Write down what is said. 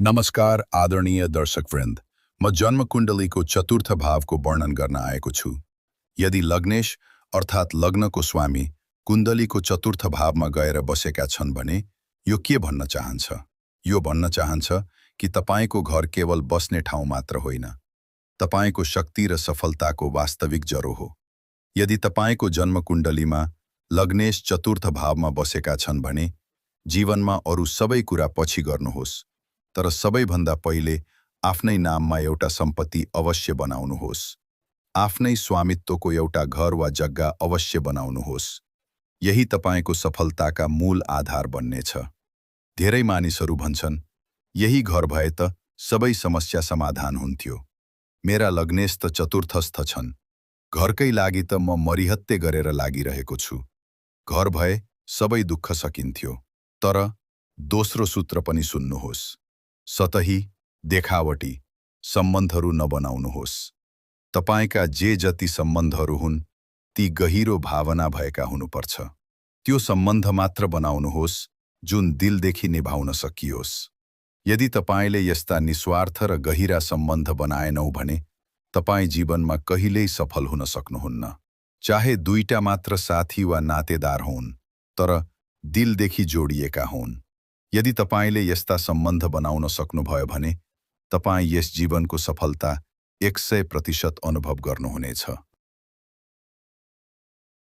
नमस्कार आदरणीय दर्शकवृन्द, म जन्मकुण्डलीको चतुर्थ भावको वर्णन गर्न आएको छु। यदि लग्नेश अर्थात् लग्नको स्वामी कुण्डलीको चतुर्थ भावमा गएर बसेका छन् भने यो के भन्न चाहन्छ? यो भन्न चाहन्छ कि तपाईको घर केवल बस्ने ठाउँ मात्र होइन, तपाईको शक्ति र सफलताको वास्तविक जरो हो। यदि तपाईको जन्मकुण्डलीमा लग्नेश चतुर्थ भावमा बसेका छन् भने जीवनमा अरू सबै कुरा पछि गर्नुहोस्, तर सबैभन्दा पहिले आफ्नै नाममा एउटा सम्पत्ति अवश्य बनाउनुहोस्। आफ्नै स्वामित्वको एउटा घर वा जग्गा अवश्य बनाउनुहोस्। यही तपाईको सफलताका मूल आधार बन्नेछ। धेरै मानिसहरू भन्छन्, यही घर भए त सबै समस्या समाधान हुन्थ्यो। मेरा लग्नेश त चतुर्थस्थ छन्, घरकै लागि त म मरिहत्ते गरेर लागिरहेको छु। घर भए सबै दुःख सकिन्थ्यो। तर दोस्रो सूत्र पनि सुन्नुहोस्। सतही, देखावटी सम्बन्धहरू नबनाउनुहोस्। तपाईका जे जति सम्बन्धहरू हुन्, ती गहिरो भावना भएका हुनुपर्छ। त्यो सम्बन्ध मात्र बनाउनुहोस् जुन दिलदेखि निभाउन सकियोस्। यदि तपाईले यस्ता निस्वार्थ र गहिरा सम्बन्ध बनाएनौ भने तपाई जीवनमा कहिल्यै सफल हुन सक्नुहुन्न। चाहे दुईटा मात्र साथी वा नातेदार हुन्, तर दिलदेखि जोडिएका हुन्। यदि तपाईले यस्ता सम्बन्ध बनाउन सक्नुभयो भने तपाई यस जीवनको सफलता 100% अनुभव गर्नुहुनेछ।